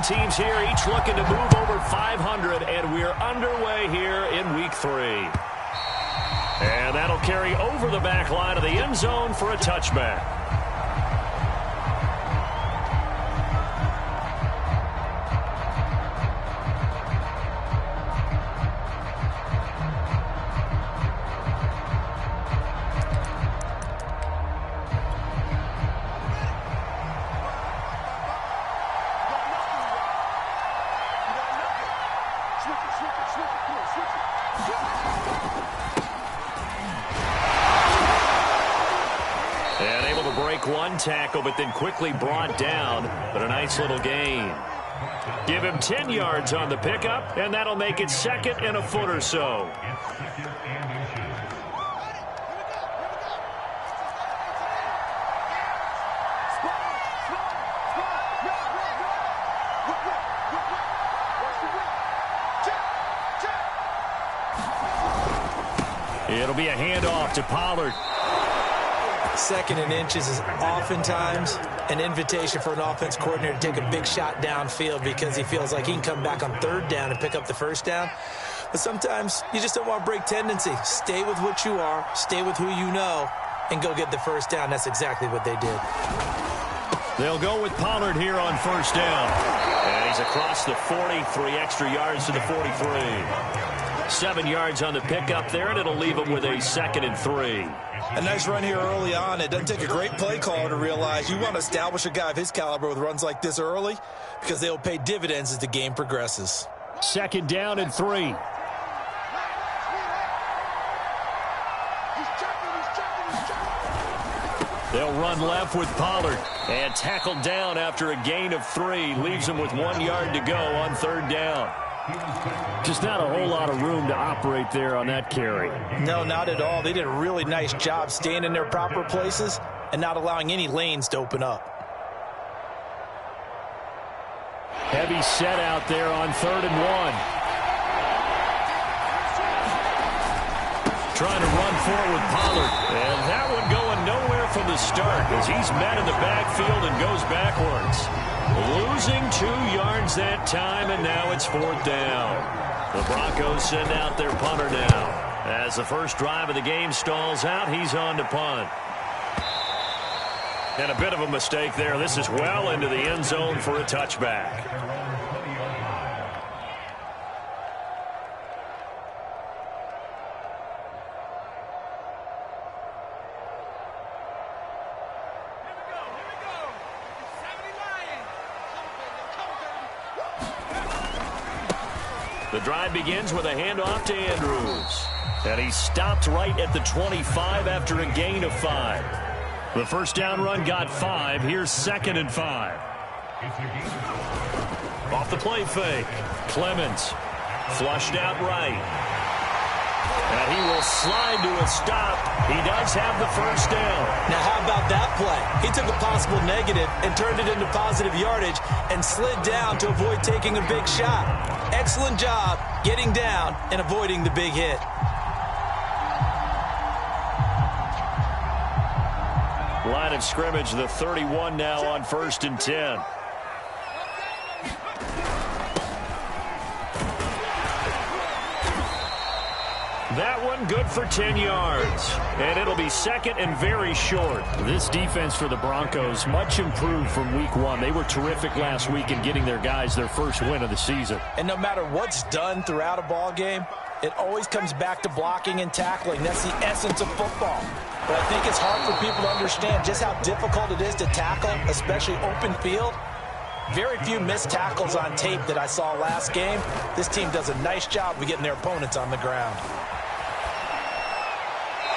teams here, each looking to move over 500, and we're underway here in Week 3. And that'll carry over the back line of the end zone for a touchback. And able to break one tackle, but then quickly brought down. But a nice little gain. Give him 10 yards on the pickup, and that'll make it second and a foot or so. It'll be a handoff to Pollard. Second and inches is oftentimes an invitation for an offense coordinator to take a big shot downfield because he feels like he can come back on third down and pick up the first down. But sometimes you just don't want to break tendency. Stay with what you are, stay with who you know, and go get the first down. That's exactly what they did. They'll go with Pollard here on first down. And he's across the 40, 3 extra yards to the 43. 7 yards on the pickup there, and it'll leave him with a second and 3. A nice run here early on. It doesn't take a great play caller to realize you want to establish a guy of his caliber with runs like this early because they'll pay dividends as the game progresses. Second down and 3. They'll run left with Pollard and tackled down after a gain of 3. Leaves him with 1 yard to go on third down. Just not a whole lot of room to operate there on that carry. No, not at all. They did a really nice job staying in their proper places and not allowing any lanes to open up. Heavy set out there on 3rd and 1. Trying to run forward with Pollard. And that one going nowhere from the start as he's met in the backfield and goes backwards. Losing 2 yards that time, and now it's 4th down. The Broncos send out their punter now. As the first drive of the game stalls out, he's on to punt. And a bit of a mistake there. This is well into the end zone for a touchback. The drive begins with a handoff to Andrews. And he stopped right at the 25 after a gain of 5. The first down run got 5. Here's 2nd and 5. Off the play fake. Clemens flushed out right. And he will slide to a stop. He does have the first down. Now how about that play? He took a possible negative and turned it into positive yardage and slid down to avoid taking a big shot. Excellent job getting down and avoiding the big hit. Line of scrimmage, the 31 now on 1st and 10. That one good for 10 yards. And it'll be 2nd and very short. This defense for the Broncos, much improved from week 1. They were terrific last week in getting their guys their first win of the season. And no matter what's done throughout a ball game, it always comes back to blocking and tackling. That's the essence of football. But I think it's hard for people to understand just how difficult it is to tackle, especially open field. Very few missed tackles on tape that I saw last game. This team does a nice job of getting their opponents on the ground.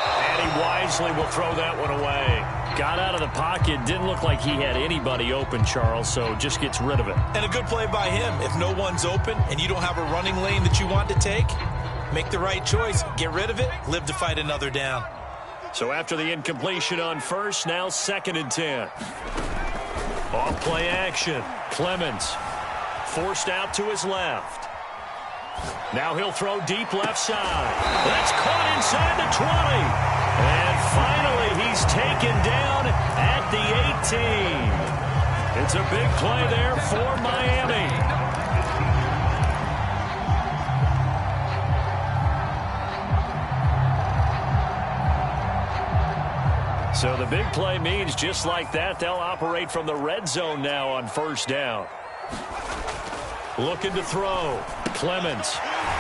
And he wisely will throw that one away. Got out of the pocket, didn't look like he had anybody open, Charles, so just gets rid of it. And a good play by him. If no one's open and you don't have a running lane that you want to take, make the right choice. Get rid of it. Live to fight another down. So after the incompletion on first, now 2nd and 10. Off play action. Clemens forced out to his left. Now he'll throw deep left side. That's caught inside the 20. And finally he's taken down at the 18. It's a big play there for Miami. So the big play means just like that, they'll operate from the red zone now on first down. Looking to throw. Clemens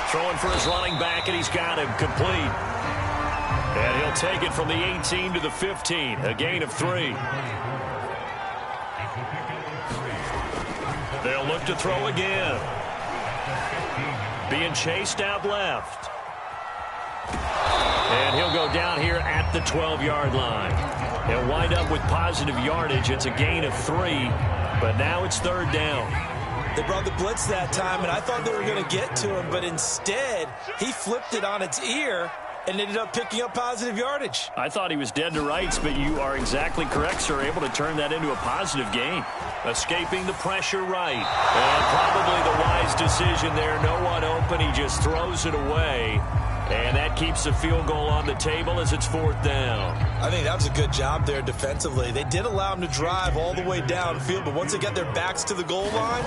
throwing for his running back, and he's got him complete. And he'll take it from the 18 to the 15, a gain of 3. They'll look to throw again. Being chased out left. And he'll go down here at the 12-yard line. He'll wind up with positive yardage. It's a gain of 3, but now it's third down. They brought the blitz that time, and I thought they were going to get to him, but instead he flipped it on its ear and ended up picking up positive yardage. I thought he was dead to rights, but you are exactly correct, sir. Able to turn that into a positive gain. Escaping the pressure right. And probably the wise decision there. No one open. He just throws it away. And that keeps the field goal on the table as it's fourth down. I think that was a good job there defensively. They did allow him to drive all the way downfield, but once they got their backs to the goal line,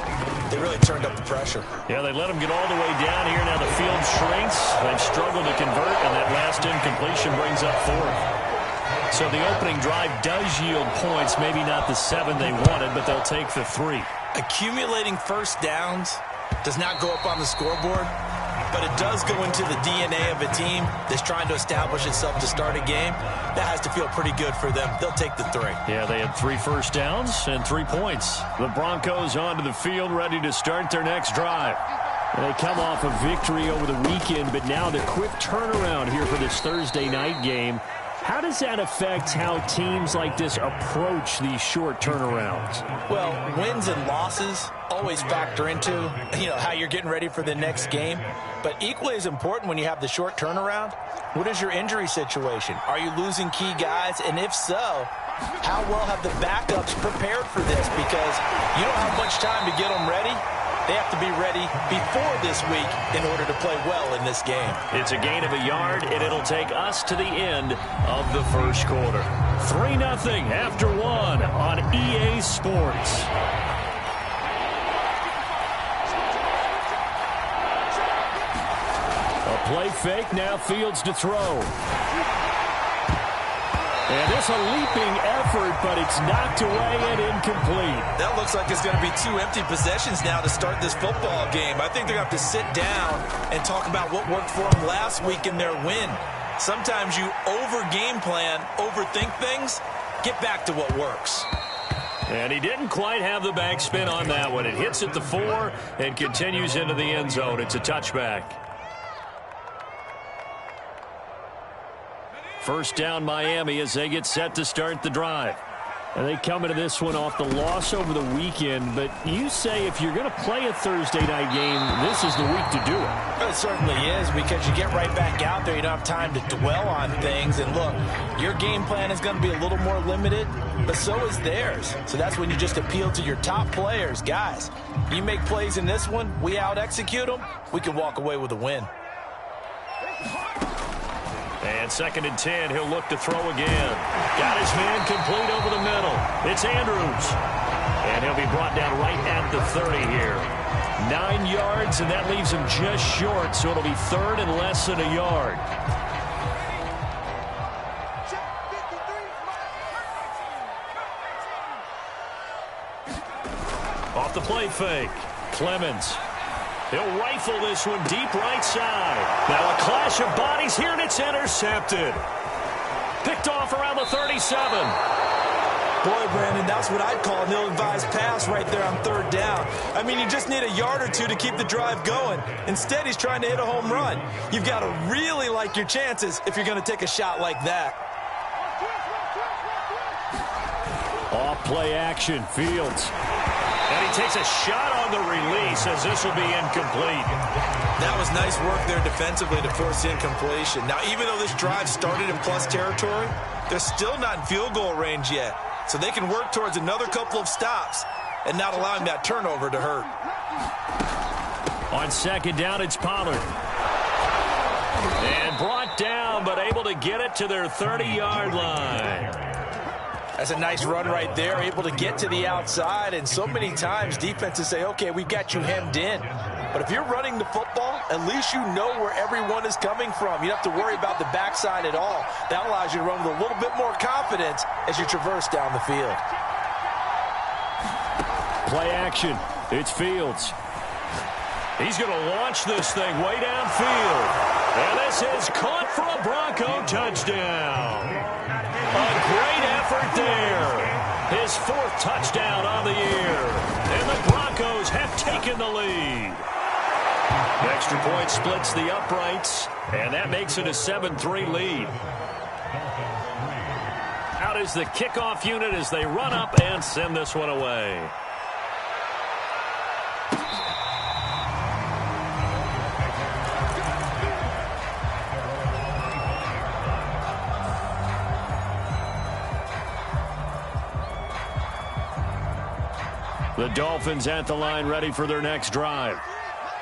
they really turned up the pressure. Yeah, they let him get all the way down here. Now the field shrinks. They've struggled to convert, and that last incompletion brings up fourth. So the opening drive does yield points, maybe not the 7 they wanted, but they'll take the 3. Accumulating first downs does not go up on the scoreboard, but it does go into the DNA of a team that's trying to establish itself to start a game. That has to feel pretty good for them. They'll take the 3. Yeah, they had 3 first downs and 3 points. The Broncos onto the field, ready to start their next drive. They come off a victory over the weekend, but now the quick turnaround here for this Thursday night game. How does that affect how teams like this approach these short turnarounds? Well, wins and losses always factor into, how you're getting ready for the next game. But equally as important when you have the short turnaround, what is your injury situation? Are you losing key guys? And if so, how well have the backups prepared for this? Because you don't have much time to get them ready. They have to be ready before this week in order to play well in this game. It's a gain of a yard, and it'll take us to the end of the first quarter. 3-0 after 1 on EA Sports. A play fake, now Fields to throw. And it's a leaping effort, but it's knocked away and incomplete. That looks like it's going to be 2 empty possessions now to start this football game. I think they're going to have to sit down and talk about what worked for them last week in their win. Sometimes you over-game plan, overthink things, get back to what works. And he didn't quite have the backspin on that one. It hits at the 4 and continues into the end zone. It's a touchback. First down Miami as they get set to start the drive. And they come into this one off the loss over the weekend. But you say if you're going to play a Thursday night game, this is the week to do it. Well, it certainly is, because you get right back out there. You don't have time to dwell on things. And look, your game plan is going to be a little more limited, but so is theirs. So that's when you just appeal to your top players. Guys, you make plays in this one, we out-execute them, we can walk away with a win. And 2nd and 10, he'll look to throw again. Got his man complete over the middle. It's Andrews. And he'll be brought down right at the 30 here. 9 yards, and that leaves him just short, so it'll be 3rd and less than a yard. Off the play fake. Clemens. He'll rifle this one deep right side. Now a clash of bodies here, and it's intercepted. Picked off around the 37. Boy, Brandon, that's what I'd call an ill-advised pass right there on 3rd down. I mean, you just need a yard or 2 to keep the drive going. Instead, he's trying to hit a home run. You've got to really like your chances if you're going to take a shot like that. Off play action, Fields. And he takes a shot on the release as this will be incomplete. That was nice work there defensively to force incompletion. Now, even though this drive started in plus territory, they're still not in field goal range yet. So they can work towards another couple of stops and not allowing that turnover to hurt. On 2nd down, it's Pollard. And brought down, but able to get it to their 30-yard line. That's a nice run right there, able to get to the outside, and so many times defenses say, okay, we've got you hemmed in. But if you're running the football, at least you know where everyone is coming from. You don't have to worry about the backside at all. That allows you to run with a little bit more confidence as you traverse down the field. Play action. It's Fields. He's going to launch this thing way downfield. And this is caught for a Bronco touchdown. A great effort there. His 4th touchdown on the year. And the Broncos have taken the lead. Extra point splits the uprights, and that makes it a 7-3 lead. Out is the kickoff unit as they run up and send this one away. The Dolphins at the line, ready for their next drive.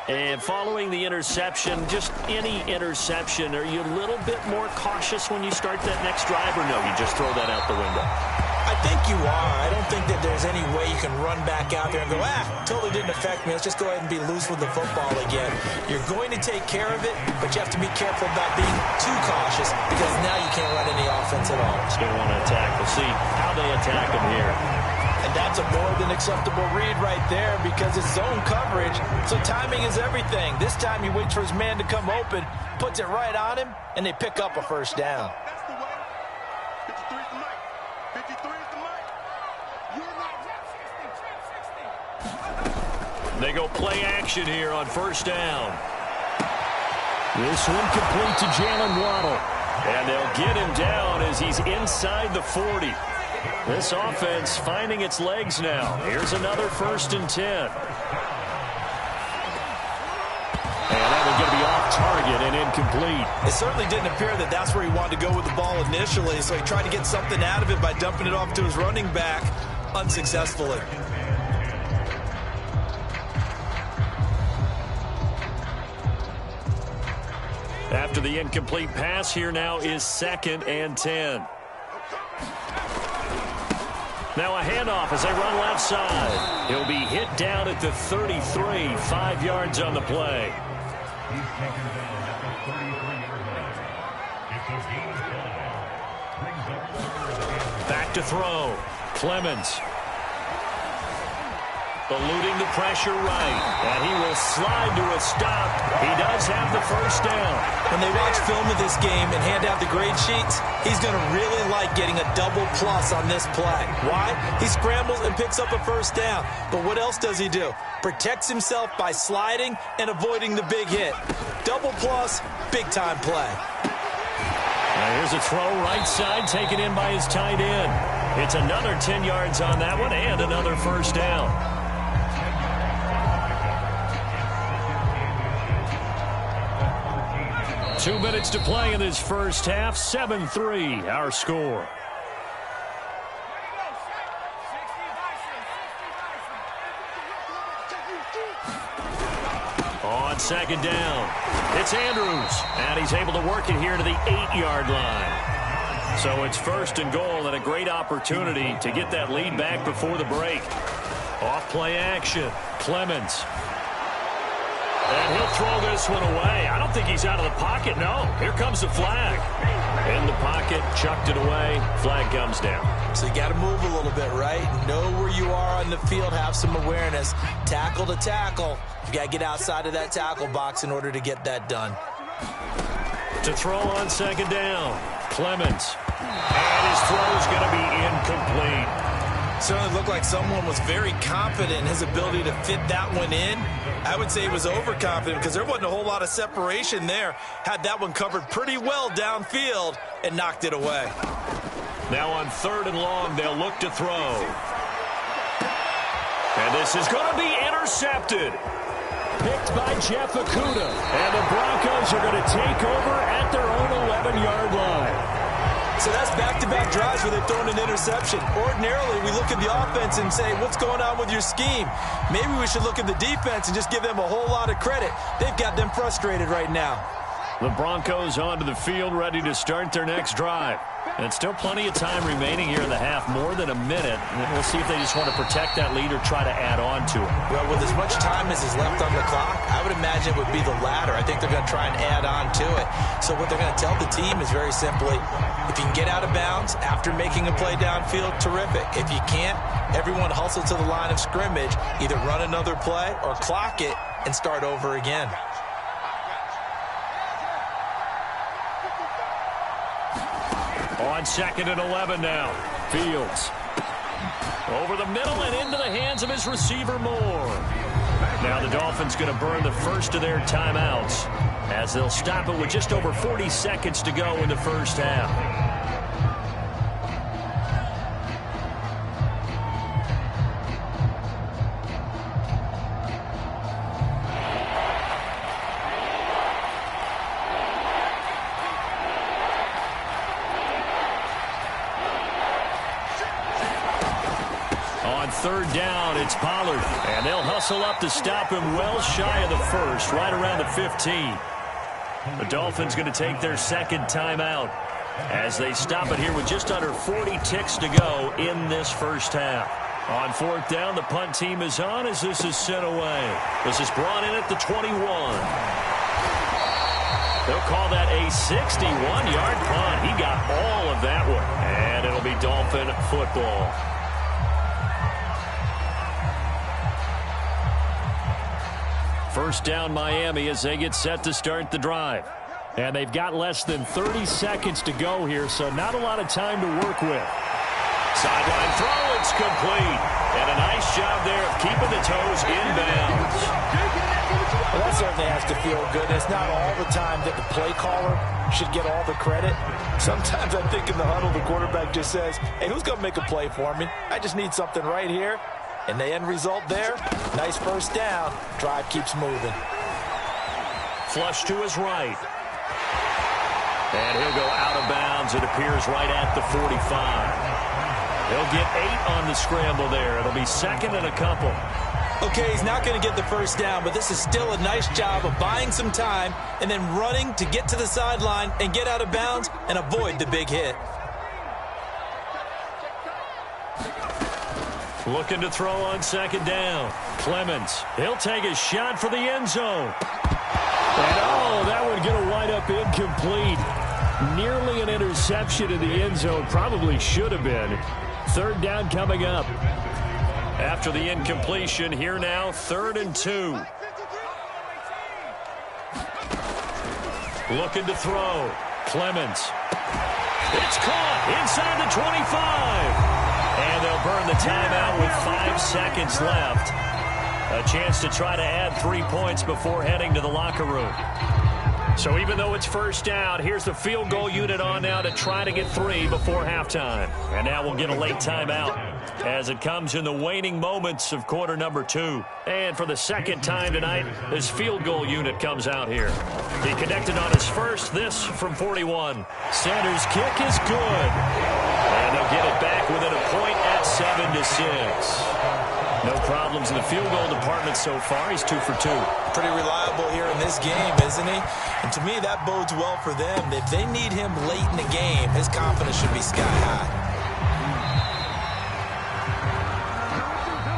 And following the interception, just any interception, are you a little bit more cautious when you start that next drive, or no, you just throw that out the window? I think you are. I don't think that there's any way you can run back out there and go, totally didn't affect me. Let's just go ahead and be loose with the football again. You're going to take care of it, but you have to be careful about being too cautious because now you can't run any offense at all. Just going to want to attack. We'll see how they attack them here. And that's a more than acceptable read right there because it's zone coverage, so timing is everything. This time he waits for his man to come open, puts it right on him, and they pick up a first down. That's the way. 53 is the mic. 53 is the mic. You're not rep 60. They go play action here on first down. This one complete to Jalen Waddle. And they'll get him down as he's inside the 40. This offense finding its legs now. Here's another 1st and 10. And that one's going to be off target and incomplete. It certainly didn't appear that that's where he wanted to go with the ball initially, so he tried to get something out of it by dumping it off to his running back unsuccessfully. After the incomplete pass, here now is 2nd and 10. Now a handoff as they run left side. He'll be hit down at the 33, 5 yards on the play. Back to throw. Clemens. Eluding the pressure right. And he will slide to a stop. He does have the first down. When they watch film of this game and hand out the grade sheets, he's going to really like getting a double plus on this play. Why? He scrambles and picks up a first down. But what else does he do? Protects himself by sliding and avoiding the big hit. Double plus, big time play. Now here's a throw right side taken in by his tight end. It's another 10 yards on that one and another first down. 2 minutes to play in this first half. 7-3, our score. On 2nd down, it's Andrews, and he's able to work it here to the 8-yard line. So it's 1st and goal, and a great opportunity to get that lead back before the break. Off play action, Clemens. And he'll throw this one away. I don't think he's out of the pocket, no. Here comes the flag. In the pocket, chucked it away. Flag comes down. So you got to move a little bit, right? Know where you are on the field, have some awareness. Tackle to tackle. You got to get outside of that tackle box in order to get that done. To throw on 2nd down, Clemens. And his throw is going to be incomplete. Certainly looked like someone was very confident in his ability to fit that one in. I would say he was overconfident because there wasn't a whole lot of separation there. Had that one covered pretty well downfield and knocked it away. Now on 3rd and long, they'll look to throw. And this is going to be intercepted. Picked by Jeff Okudah. And the Broncos are going to take over at their own 11-yard line. So that's back-to-back drives where they've thrown an interception. Ordinarily, we look at the offense and say, what's going on with your scheme? Maybe we should look at the defense and just give them a whole lot of credit. They've got them frustrated right now. The Broncos onto the field, ready to start their next drive. And still plenty of time remaining here in the half, more than a minute. And we'll see if they just want to protect that lead or try to add on to it. Well, with as much time as is left on the clock, I would imagine it would be the latter. I think they're going to try and add on to it. So what they're going to tell the team is very simply, if you can get out of bounds after making a play downfield, terrific. If you can't, everyone hustle to the line of scrimmage, either run another play or clock it and start over again. On 2nd and 11 now. Fields. Over the middle and into the hands of his receiver Moore. Now the Dolphins going to burn the first of their timeouts as they'll stop it with just over 40 seconds to go in the first half. Third down, it's Pollard. And they'll hustle up to stop him well shy of the first, right around the 15. The Dolphins going to take their second timeout as they stop it here with just under 40 ticks to go in this first half. On 4th down, the punt team is on as this is sent away. This is brought in at the 21. They'll call that a 61-yard punt. He got all of that one. And it'll be Dolphin football. First down Miami as they get set to start the drive. And they've got less than 30 seconds to go here, so not a lot of time to work with. Sideline throw, it's complete. And a nice job there of keeping the toes inbounds. Well, that certainly has to feel good. It's not all the time that the play caller should get all the credit. Sometimes I think in the huddle, the quarterback just says, hey, who's going to make a play for me? I just need something right here. And the end result there, nice first down. Drive keeps moving. Flush to his right. And he'll go out of bounds. It appears right at the 45. He'll get 8 on the scramble there. It'll be second and a couple. Okay, he's not going to get the first down, but this is still a nice job of buying some time and then running to get to the sideline and get out of bounds and avoid the big hit. Looking to throw on second down. Clemens. He'll take a shot for the end zone. And oh, that one going to wind up incomplete. Nearly an interception in the end zone. Probably should have been. Third down coming up. After the incompletion, here now, 3rd and 2. Looking to throw. Clemens. It's caught inside the 25. And they'll burn the timeout with 5 seconds left. A chance to try to add 3 points before heading to the locker room. So even though it's first down, here's the field goal unit on now to try to get 3 before halftime. And now we'll get a late timeout as it comes in the waning moments of quarter number 2. And for the second time tonight, this field goal unit comes out here. He connected on his first, this from 41. Sanders' kick is good. And they'll get it back within a point at 7-6. No problems in the field goal department so far. He's 2 for 2. Pretty reliable here in this game, isn't he? And to me, that bodes well for them. If they need him late in the game, his confidence should be sky high.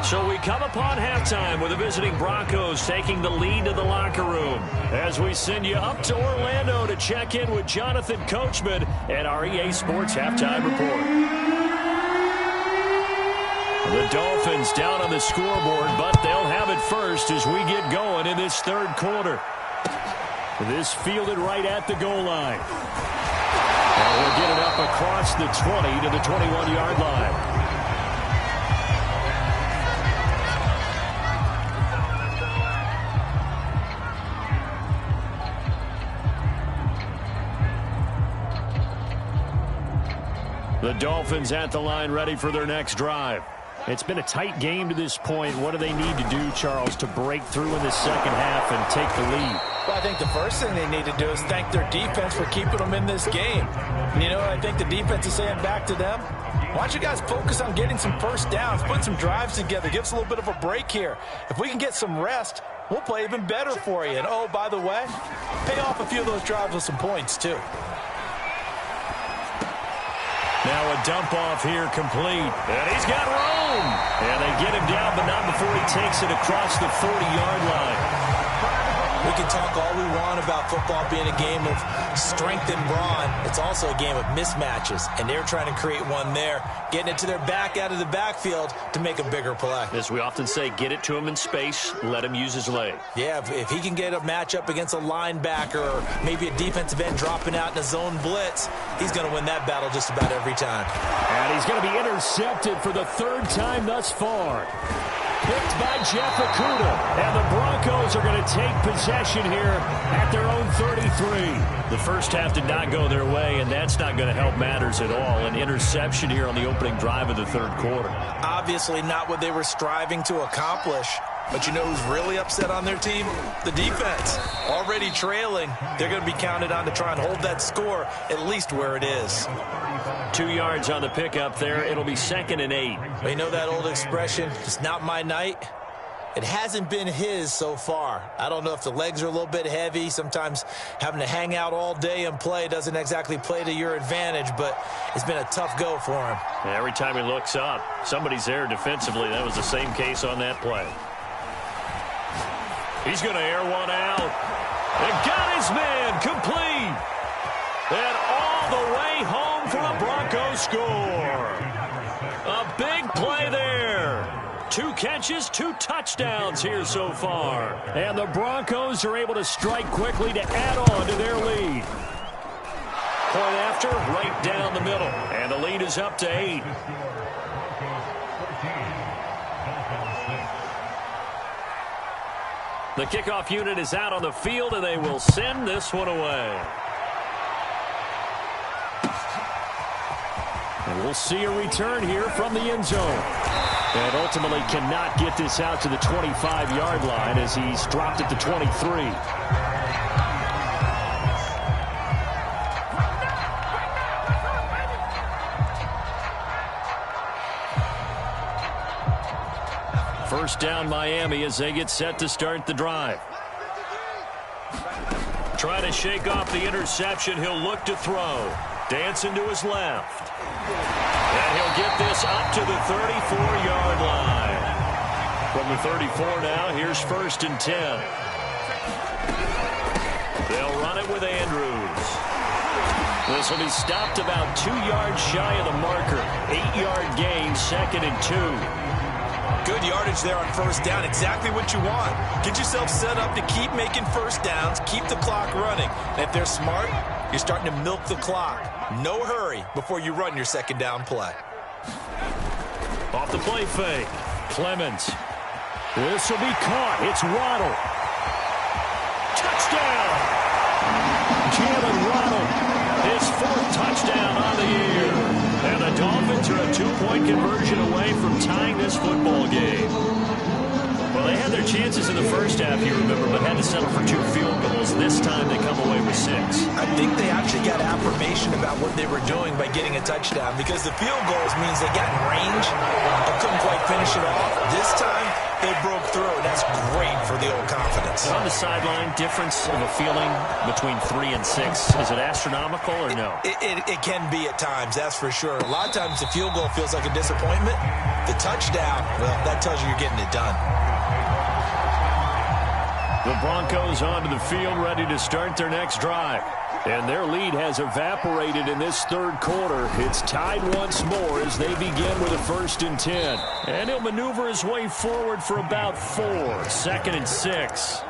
So we come upon halftime with the visiting Broncos taking the lead to the locker room as we send you up to Orlando to check in with Jonathan Coachman at our EA Sports Halftime Report. The Dolphins down on the scoreboard, but they'll have it first as we get going in this third quarter. This fielded right at the goal line. And we'll get it up across the 20 to the 21-yard line. The Dolphins at the line ready for their next drive. It's been a tight game to this point. What do they need to do, Charles, to break through in the second half and take the lead? Well, I think the first thing they need to do is thank their defense for keeping them in this game. And you know what I think the defense is saying back to them? Why don't you guys focus on getting some first downs, put some drives together, give us a little bit of a break here. If we can get some rest, we'll play even better for you. And, oh, by the way, pay off a few of those drives with some points, too. Now a dump off here complete. And he's got room. And they get him down, but not before he takes it across the 40-yard line. We can talk all we want about football being a game of strength and brawn. It's also a game of mismatches, and they're trying to create one there, getting it to their back out of the backfield to make a bigger play. As we often say, get it to him in space, let him use his leg. Yeah, if he can get a matchup against a linebacker or maybe a defensive end dropping out in a zone blitz, he's going to win that battle just about every time. And he's going to be intercepted for the third time thus far. Picked by Jeff Okudah, and the Broncos are going to take possession here at their own 33. The first half did not go their way, and that's not going to help matters at all. An interception here on the opening drive of the third quarter. Obviously not what they were striving to accomplish. But you know who's really upset on their team? The defense. Already trailing, they're going to be counted on to try and hold that score at least where it is. 2 yards on the pickup there. It'll be 2nd and 8. But you know that old expression, it's not my night? It hasn't been his so far. I don't know if the legs are a little bit heavy. Sometimes having to hang out all day and play doesn't exactly play to your advantage, but it's been a tough go for him. And every time he looks up, somebody's there defensively. That was the same case on that play. He's going to air one out. And got his man complete. And all the way home for a Broncos score. A big play there. 2 catches, 2 touchdowns here so far. And the Broncos are able to strike quickly to add on to their lead. Point after, right down the middle. And the lead is up to 8. The kickoff unit is out on the field, and they will send this one away. And we'll see a return here from the end zone. And ultimately cannot get this out to the 25-yard line as he's dropped it to 23. First down Miami as they get set to start the drive. Trying to shake off the interception. He'll look to throw. Dancing to his left. And he'll get this up to the 34-yard line. From the 34 now, here's 1st and 10. They'll run it with Andrews. This will be stopped about 2 yards shy of the marker. 8-yard gain, 2nd and 2. Good yardage there on first down. Exactly what you want. Get yourself set up to keep making first downs, keep the clock running. And if they're smart, you're starting to milk the clock. No hurry before you run your second down play. Off the play fake. Clemens. This will be caught. It's Waddle. Touchdown! Jalen Waddle. His 4th touchdown on the year. And the Dolphins are a 2-point conversion away from tying this football game. Well, they had their chances in the first half, you remember, but had to settle for 2 field goals. This time they come away with 6. I think they actually got affirmation about what they were doing by getting a touchdown, because the field goals means they got in range but couldn't quite finish it off. This time, they broke through, and that's great for the old confidence. On the sideline, difference of a feeling between 3 and 6. Is it astronomical or no? It can be at times, that's for sure. A lot of times the field goal feels like a disappointment. The touchdown, well, that tells you you're getting it done. The Broncos onto the field, ready to start their next drive. And their lead has evaporated in this third quarter. It's tied once more as they begin with a 1st and 10. And he'll maneuver his way forward for about 4. 2nd and 6.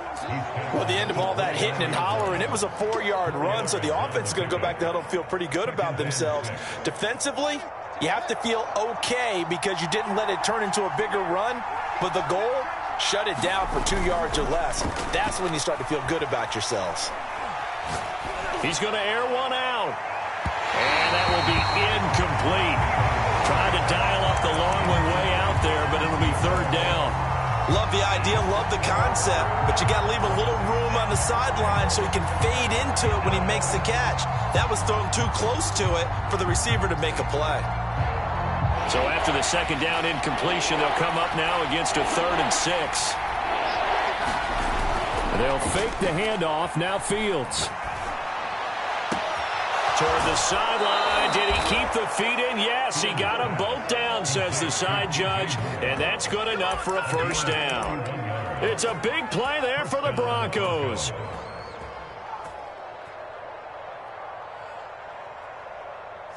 Well, the end of all that hitting and hollering, it was a 4-yard run, so the offense is going to go back to huddle and feel pretty good about themselves. Defensively, you have to feel okay because you didn't let it turn into a bigger run, but the goal, shut it down for 2 yards or less. That's when you start to feel good about yourselves. He's going to air one out. And that will be incomplete. Trying to dial up the long one way out there, but it'll be 3rd down. Love the idea, love the concept, but you got to leave a little room on the sideline so he can fade into it when he makes the catch. That was thrown too close to it for the receiver to make a play. So after the 2nd down incompletion, they'll come up now against a 3rd and 6. They'll fake the handoff. Now Fields. Toward the sideline. Did he keep the feet in? Yes, he got them both down, says the side judge. And that's good enough for a first down. It's a big play there for the Broncos.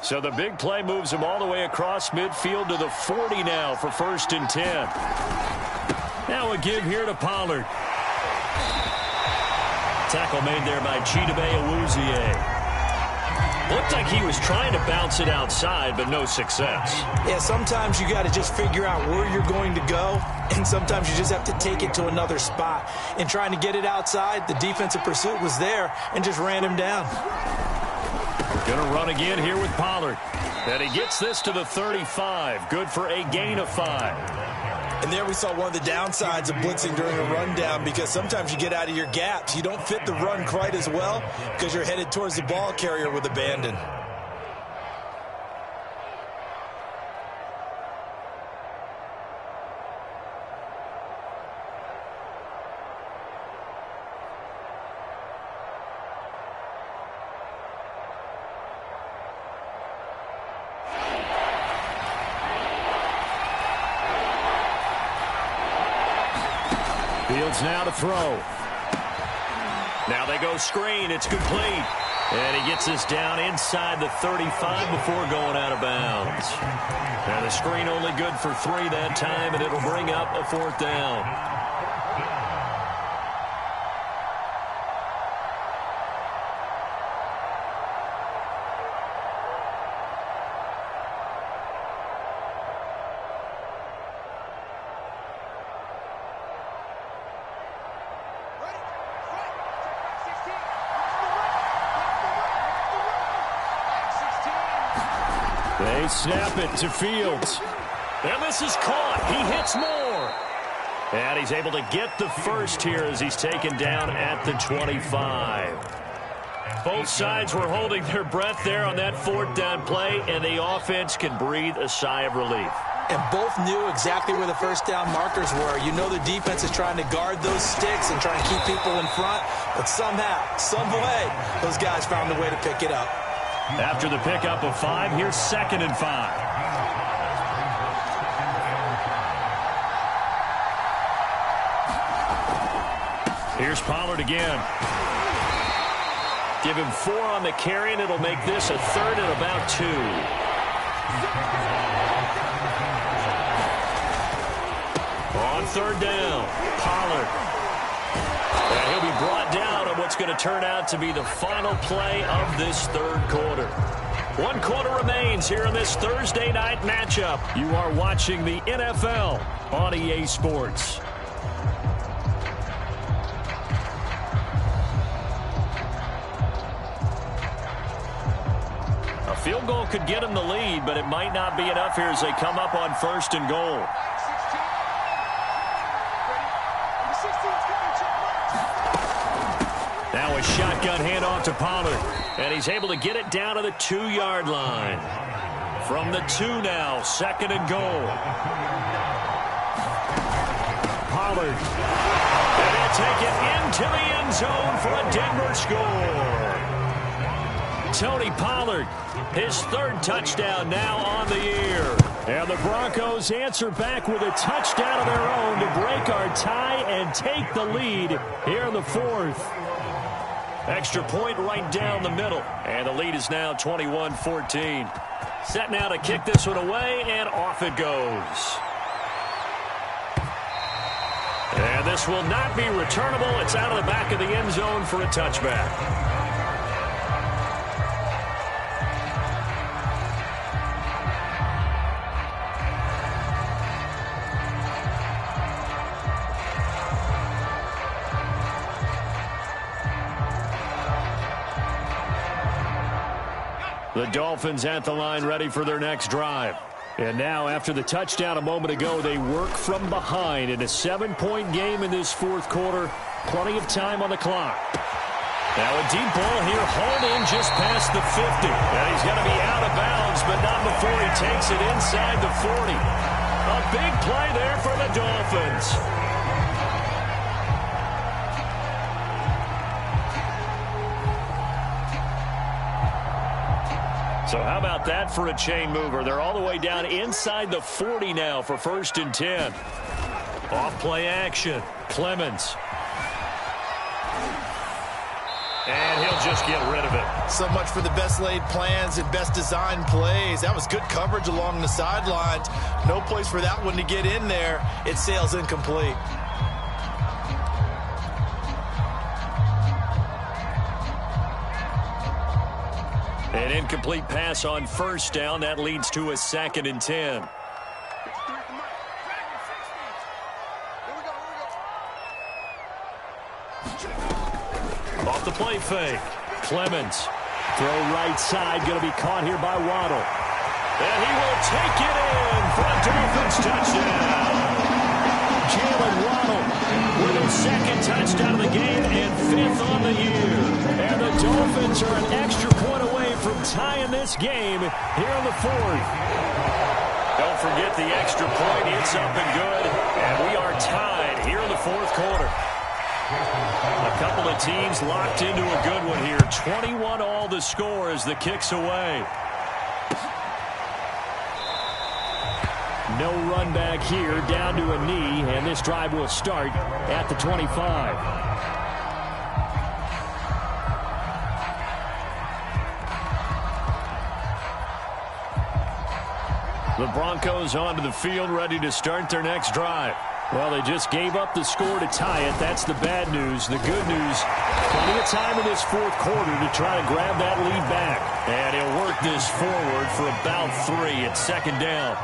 So the big play moves him all the way across midfield to the 40 now for 1st and 10. Now a give here to Pollard. Tackle made there by Chidobe Awuzie. Looked like he was trying to bounce it outside, but no success. Yeah, sometimes you got to just figure out where you're going to go, and sometimes you just have to take it to another spot. In trying to get it outside, the defensive pursuit was there and just ran him down. Going to run again here with Pollard. And he gets this to the 35. Good for a gain of 5. And there we saw one of the downsides of blitzing during a rundown, because sometimes you get out of your gaps. You don't fit the run quite as well because you're headed towards the ball carrier with abandon. Fields now to throw. Now they go screen. It's complete. And he gets this down inside the 35 before going out of bounds. Now the screen only good for 3 that time, and it'll bring up a 4th down. They snap it to Fields. And this is caught. He hits more. And he's able to get the first here as he's taken down at the 25. Both sides were holding their breath there on that 4th down play, and the offense can breathe a sigh of relief. And both knew exactly where the first down markers were. You know the defense is trying to guard those sticks and trying to keep people in front, but somehow, some way, those guys found a way to pick it up. After the pickup of 5, here's 2nd and 5. Here's Pollard again. Give him 4 on the carry, and it'll make this a 3rd and about 2. On 3rd down, Pollard. And he'll be brought down on what's going to turn out to be the final play of this 3rd quarter. 1 quarter remains here in this Thursday night matchup. You are watching the NFL on EA Sports. A field goal could get them the lead, but it might not be enough here as they come up on 1st and goal. Now a shotgun handoff to Pollard, and he's able to get it down to the 2-yard line. From the 2 now, 2nd and goal. Pollard, and he'll take it into the end zone for a Denver score. Tony Pollard, his 3rd touchdown now on the year. And the Broncos answer back with a touchdown of their own to break our tie and take the lead here in the 4th. Extra point right down the middle. And the lead is now 21-14. Set now to kick this one away, and off it goes. And this will not be returnable. It's out of the back of the end zone for a touchback. The Dolphins at the line ready for their next drive. And now after the touchdown a moment ago, they work from behind in a 7-point game in this 4th quarter. Plenty of time on the clock. Now a deep ball here, hauled in just past the 50. And he's going to be out of bounds, but not before he takes it inside the 40. A big play there for the Dolphins. So how about that for a chain mover? They're all the way down inside the 40 now for 1st and 10. Off play action. Clemens. And he'll just get rid of it. So much for the best laid plans and best designed plays. That was good coverage along the sidelines. No place for that one to get in there. It sails incomplete. An incomplete pass on 1st down. That leads to a 2nd and 10. Off the play fake. Clemens. Throw right side. Going to be caught here by Waddle. And he will take it in for a Dolphins touchdown. Jalen Waddle with his 2nd touchdown of the game and 5th on the year. And the Dolphins are an extra point away from tying this game here in the 4th. Don't forget the extra point. It's up and good. And we are tied here in the 4th quarter. A couple of teams locked into a good one here. 21 all the score as the kick's away. No run back here, down to a knee, and this drive will start at the 25. The Broncos onto the field, ready to start their next drive. Well, they just gave up the score to tie it. That's the bad news. The good news, plenty of time in this 4th quarter to try to grab that lead back. And he'll work this forward for about 3 at 2nd down.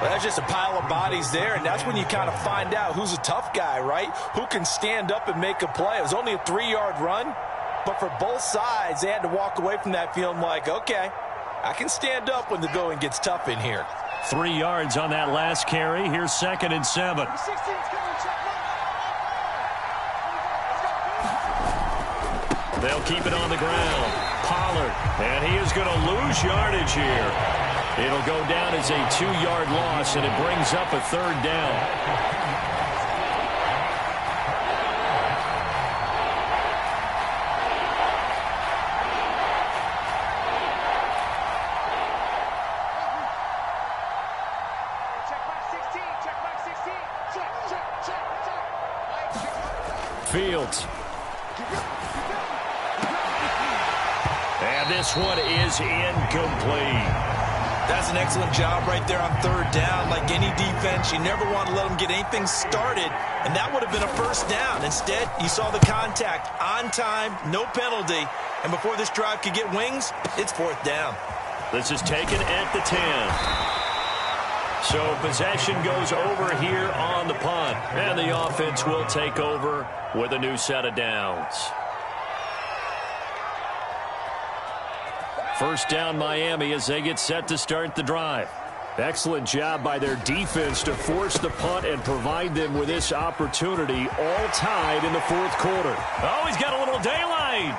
Well, that's just a pile of bodies there, and that's when you kind of find out who's a tough guy, right? Who can stand up and make a play. It was only a 3-yard run, but for both sides, they had to walk away from that feeling like, okay, I can stand up when the going gets tough in here. 3 yards on that last carry. Here's 2nd and 7. They'll keep it on the ground. Pollard, and he is going to lose yardage here. It'll go down as a 2-yard loss, and it brings up a 3rd down. Fields. And this one is incomplete. That's an excellent job right there on 3rd down. Like any defense, you never want to let them get anything started, and that would have been a 1st down. Instead, you saw the contact on time, no penalty, and before this drive could get wings, it's 4th down. This is taken at the 10. So possession goes over here on the punt, and the offense will take over with a new set of downs. 1st down Miami as they get set to start the drive. Excellent job by their defense to force the punt and provide them with this opportunity, all tied in the 4th quarter. Oh, he's got a little daylight.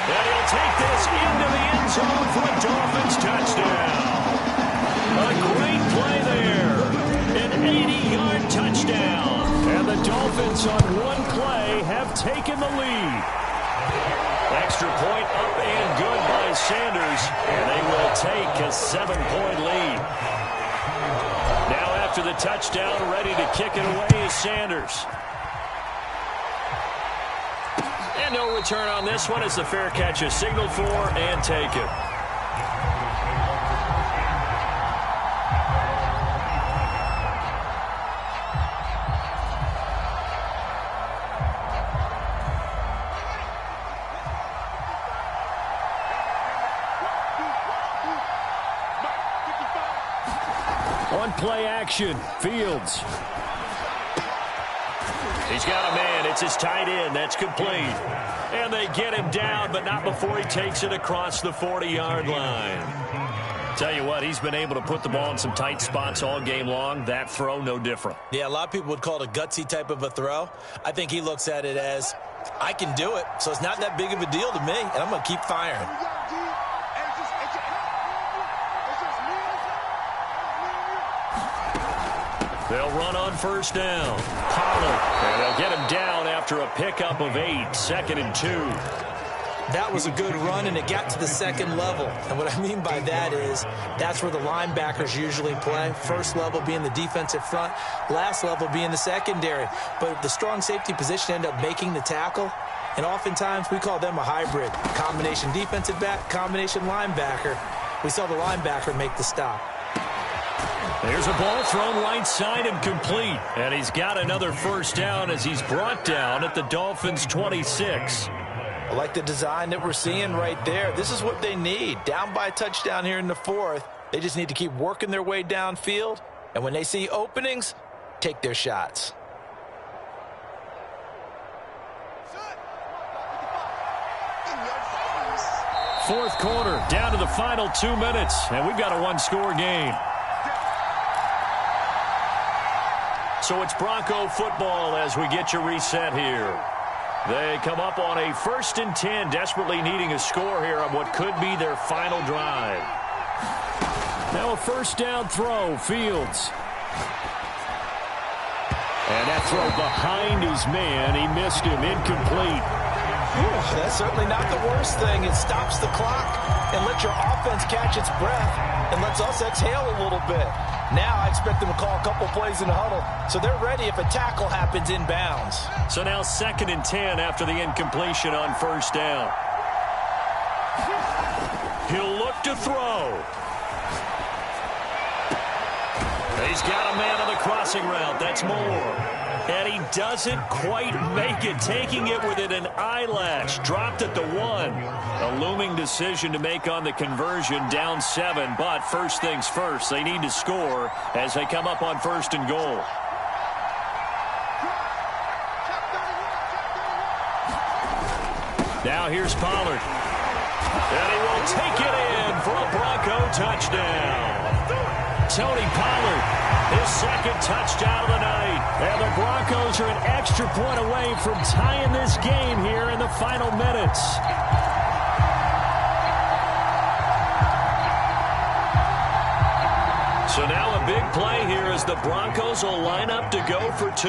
And he'll take this into the end zone for a Dolphins touchdown. A great play there. An 80-yard touchdown. And the Dolphins on one play have taken the lead. Extra point up and good by Sanders. And they will take a 7-point lead. Now after the touchdown, ready to kick it away is Sanders. And no return on this one as the fair catch is signaled for and taken. On play action, Fields. He's got a man. It's his tight end. That's complete. And they get him down, but not before he takes it across the 40-yard line. Tell you what, he's been able to put the ball in some tight spots all game long. That throw, no different. Yeah, a lot of people would call it a gutsy type of a throw. I think he looks at it as, I can do it, so it's not that big of a deal to me, and I'm going to keep firing. They'll run on 1st down. Pollard. And they'll get him down after a pickup of 8. 2nd and 2. That was a good run, and it got to the second level. And what I mean by that is that's where the linebackers usually play. First level being the defensive front, last level being the secondary. But the strong safety position ended up making the tackle, and oftentimes we call them a hybrid. Combination defensive back, combination linebacker. We saw the linebacker make the stop. There's a ball thrown right side and complete. And he's got another first down as he's brought down at the Dolphins' 26. I like the design that we're seeing right there. This is what they need. Down by a touchdown here in the fourth. They just need to keep working their way downfield. And when they see openings, take their shots. Fourth quarter, down to the final 2 minutes. And we've got a one-score game. So it's Bronco football as we get you reset here. They come up on a 1st and 10, desperately needing a score here on what could be their final drive. Now a first down throw, Fields. And that throw behind his man, he missed him, incomplete. That's certainly not the worst thing. It stops the clock and lets your offense catch its breath and lets us exhale a little bit. Now I expect them to call a couple plays in the huddle, so they're ready if a tackle happens inbounds. So now 2nd and 10 after the incompletion on first down. He'll look to throw. He's got a man on the crossing route. That's Moore. And he doesn't quite make it, taking it within an eyelash. Dropped at the 1. A looming decision to make on the conversion, down 7. But first things first, they need to score as they come up on 1st and goal. Now here's Pollard. And he will take it in for a Bronco touchdown. Tony Pollard, his 2nd touchdown of the night. And the Broncos are an extra point away from tying this game here in the final minutes. So now a big play here as the Broncos will line up to go for 2.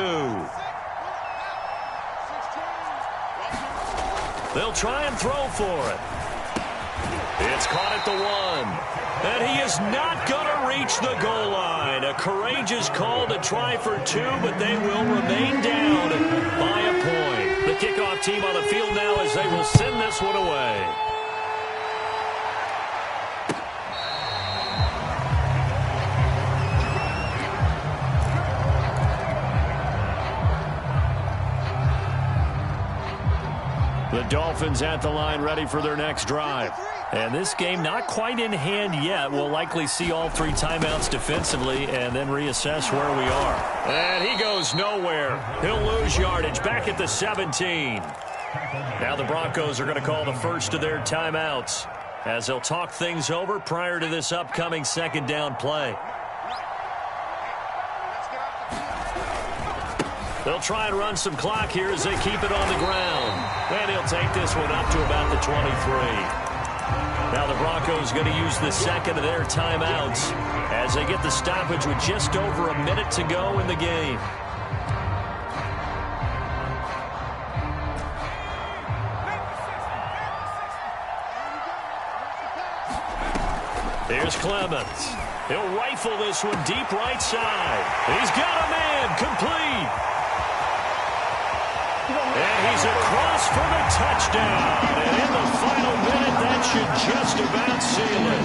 They'll try and throw for it. It's caught at the 1. And he is not going to reach the goal line. A courageous call to try for 2, but they will remain down by a point. The kickoff team on the field now as they will send this one away. The Dolphins at the line ready for their next drive. And this game not quite in hand yet. We'll likely see all 3 timeouts defensively and then reassess where we are. And he goes nowhere. He'll lose yardage back at the 17. Now the Broncos are going to call the first of their timeouts as they'll talk things over prior to this upcoming 2nd down play. They'll try and run some clock here as they keep it on the ground. And he'll take this one up to about the 23. Now the Broncos going to use the 2nd of their timeouts as they get the stoppage with just over a minute to go in the game. Here's Clemens. He'll rifle this one deep right side. He's got a man complete. And he's across for the touchdown. And in the final minute, that should just about seal it.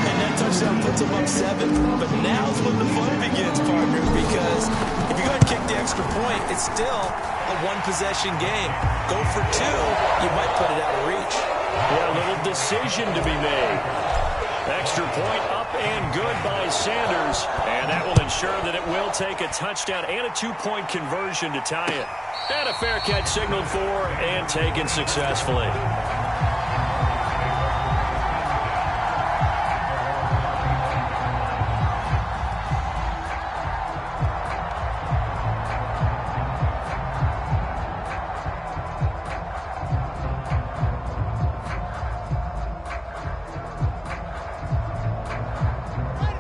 And that touchdown puts him up 7. But now's when the fun begins, partner, because if you go ahead and kick the extra point, it's still a one-possession game. Go for 2, you might put it out of reach. Yeah, a little decision to be made. Extra point up and good by Sanders. And that will ensure that it will take a touchdown and a 2-point conversion to tie it. And a fair catch signaled for and taken successfully.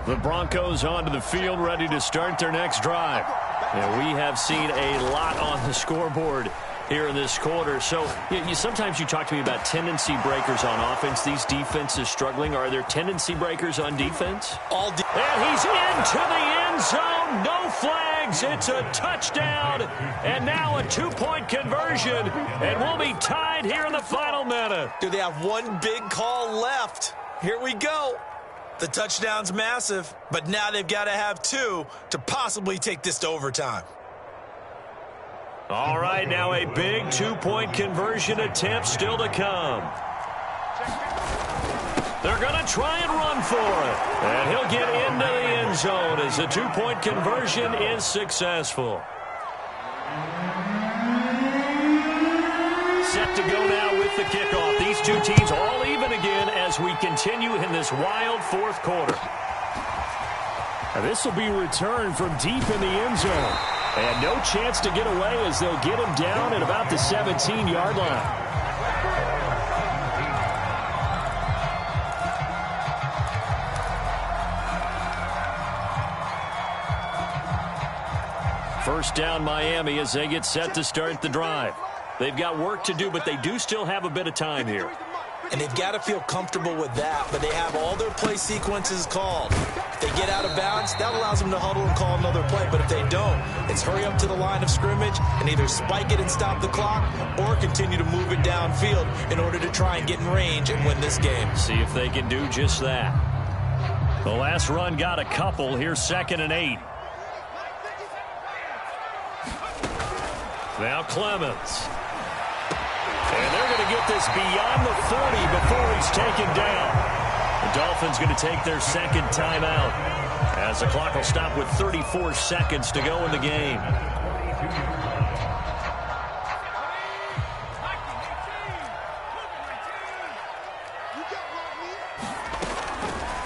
The Broncos onto the field ready to start their next drive. And we have seen a lot on the scoreboard here in this quarter. So sometimes you talk to me about tendency breakers on offense. These defenses struggling. Are there tendency breakers on defense? And he's into the end zone. No flags. It's a touchdown. And now a two-point conversion. And we'll be tied here in the final minute. Do they have one big call left? Here we go. The touchdown's massive, but now they've got to have two to possibly take this to overtime. All right, now a big two-point conversion attempt still to come. They're going to try and run for it. And he'll get into the end zone as the two-point conversion is successful. Set to go now with the kickoff. These two teams all even again as we continue in this wild fourth quarter. Now this will be returned from deep in the end zone. And no chance to get away as they'll get him down at about the 17-yard line. First down Miami as they get set to start the drive. They've got work to do, but they do still have a bit of time here. And they've got to feel comfortable with that, but they have all their play sequences called. If they get out of bounds, that allows them to huddle and call another play. But if they don't, it's hurry up to the line of scrimmage and either spike it and stop the clock or continue to move it downfield in order to try and get in range and win this game. See if they can do just that. The last run got a couple. Here's 2nd and 8. Now Clemens. And they're going to get this beyond the 40 before he's taken down. The Dolphins going to take their second timeout as the clock will stop with 34 seconds to go in the game.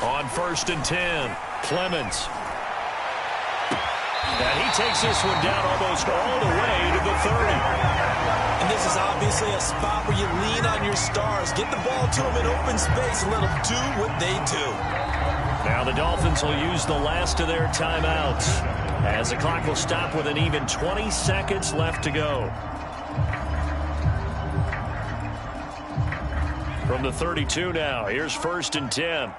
On 1st and 10, Clemens. And he takes this one down almost all the way to the 30. And this is obviously a spot where you lean on your stars. Get the ball to them in open space and let them do what they do. Now the Dolphins will use the last of their timeouts as the clock will stop with an even 20 seconds left to go. From the 32 now, here's 1st and 10.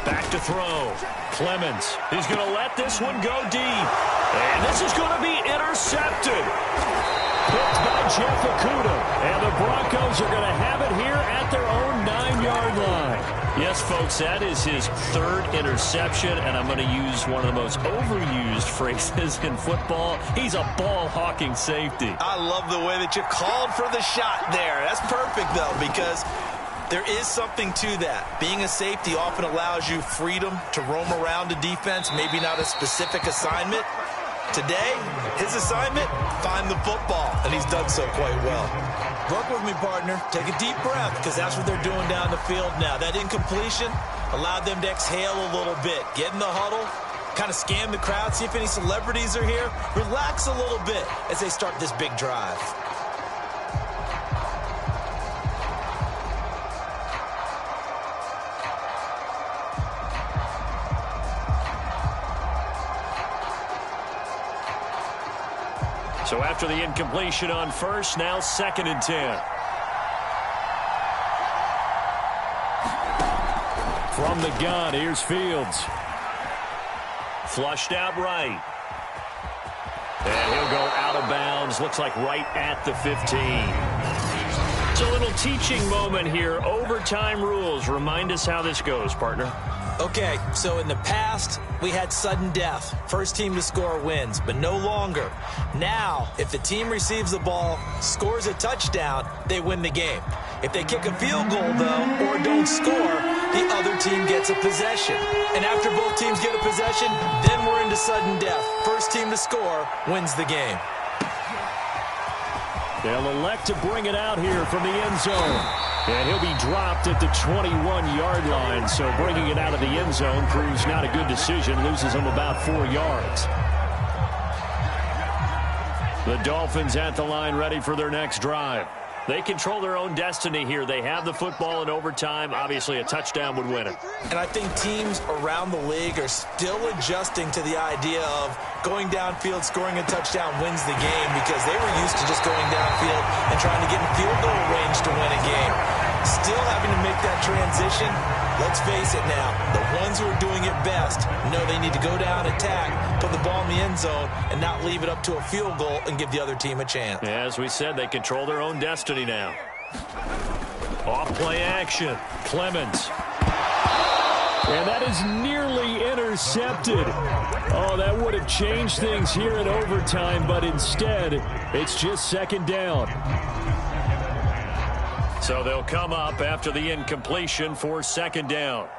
Back to throw. Clemens. He's going to let this one go deep. And this is going to be intercepted. Picked by Jeff Okudah. And the Broncos are going to have it here at their own 9-yard line. Yes, folks, that is his 3rd interception. And I'm going to use one of the most overused phrases in football. He's a ball-hawking safety. I love the way that you called for the shot there. That's perfect, though, because there is something to that. Being a safety often allows you freedom to roam around a defense, maybe not a specific assignment. Today, his assignment, find the football, and he's done so quite well. Work with me, partner. Take a deep breath, because that's what they're doing down the field now. That incompletion allowed them to exhale a little bit. Get in the huddle, kind of scan the crowd, see if any celebrities are here. Relax a little bit as they start this big drive. So after the incompletion on 1st, now 2nd and 10. From the gun, here's Fields. Flushed out right. And he'll go out of bounds. Looks like right at the 15. It's a little teaching moment here. Overtime rules. Remind us how this goes, partner. Okay, so in the past, we had sudden death. First team to score wins, but no longer. Now, if the team receives the ball, scores a touchdown, they win the game. If they kick a field goal, though, or don't score, the other team gets a possession. And after both teams get a possession, then we're into sudden death. First team to score wins the game. They'll elect to bring it out here from the end zone. And he'll be dropped at the 21-yard line. So bringing it out of the end zone proves not a good decision. Loses him about 4 yards. The Dolphins at the line ready for their next drive. They control their own destiny here. They have the football in overtime. Obviously, a touchdown would win it. And I think teams around the league are still adjusting to the idea of going downfield, scoring a touchdown wins the game, because they were used to just going downfield and trying to get in field goal range to win a game. Still having to make that transition. Let's face it now, the ones who are doing it best know they need to go down, attack, put the ball in the end zone, and not leave it up to a field goal and give the other team a chance. As we said, they control their own destiny now. Off-play action. Clemens. And that is nearly intercepted. Oh, that would have changed things here in overtime, but instead, it's just second down. So they'll come up after the incompletion for second down.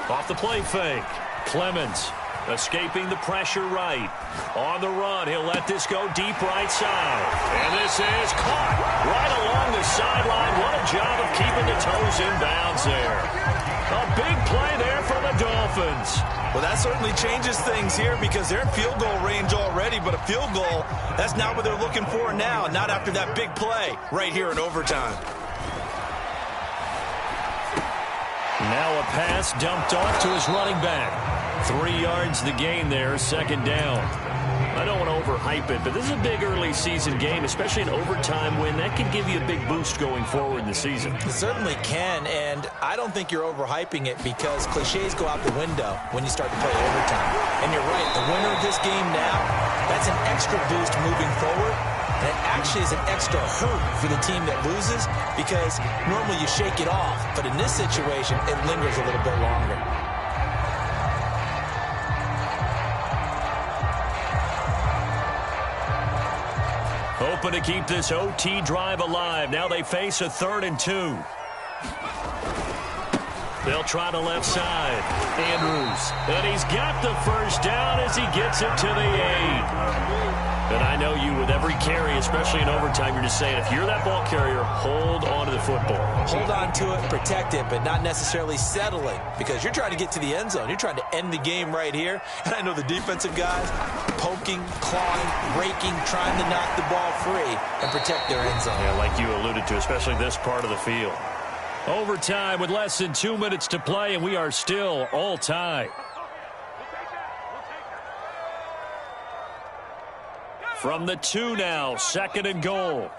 Off the play fake. Clemens escaping the pressure right. On the run, he'll let this go deep right side. And this is caught right along the sideline. What a job of keeping the toes in bounds there. A big play there for the Dolphins. Well, that certainly changes things here, because they're in field goal range already, but a field goal, that's not what they're looking for now, not after that big play right here in overtime. Now a pass dumped off to his running back. 3 yards the gain there, second down. I don't want to overhype it, but this is a big early season game, especially an overtime win. That can give you a big boost going forward in the season. It certainly can, and I don't think you're overhyping it, because cliches go out the window when you start to play overtime. And you're right, the winner of this game now, that's an extra boost moving forward, and it actually is an extra hurt for the team that loses, because normally you shake it off, but in this situation, it lingers a little bit longer. Hoping to keep this OT drive alive. Now they face a 3rd and 2. They'll try the left side. Andrews. And he's got the first down as he gets it to the 8. And I know you, with every carry, especially in overtime, you're just saying, if you're that ball carrier, hold on to the football. Hold on to it, protect it, but not necessarily settling, because you're trying to get to the end zone. You're trying to end the game right here. And I know the defensive guys poking, clawing, raking, trying to knock the ball free and protect their end zone. Yeah, like you alluded to, especially this part of the field. Overtime with less than 2 minutes to play, and we are still all tied. From the 2 now, 2nd and goal.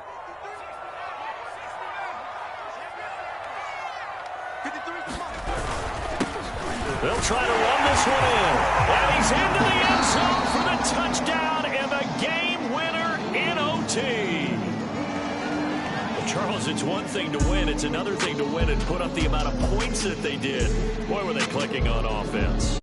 They'll try to run this one in. And he's into the end zone for the touchdown and the game winner in OT. Well, Charles, it's one thing to win. It's another thing to win and put up the amount of points that they did. Boy, were they clicking on offense.